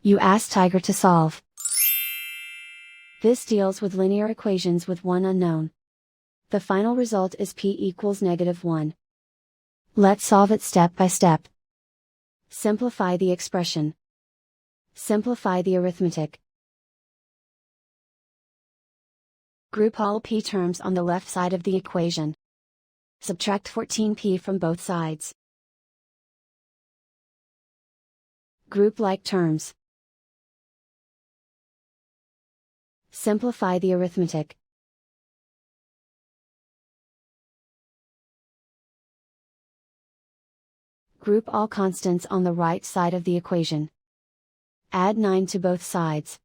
You ask Tiger to solve. This deals with linear equations with one unknown. The final result is p equals -1. Let's solve it step by step. Simplify the expression. Simplify the arithmetic. Group all p terms on the left side of the equation. Subtract 14p from both sides. Group like terms. Simplify the arithmetic. Group all constants on the right side of the equation. Add 9 to both sides.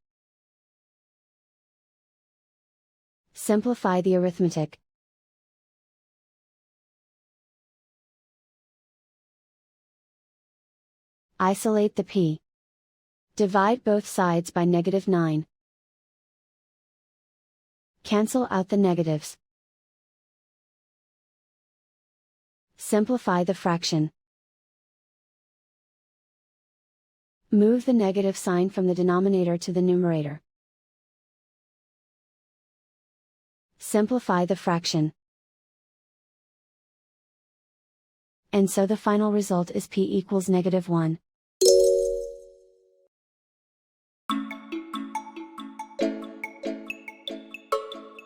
Simplify the arithmetic. Isolate the p. Divide both sides by -9. Cancel out the negatives. Simplify the fraction. Move the negative sign from the denominator to the numerator. Simplify the fraction. And so the final result is p equals -1.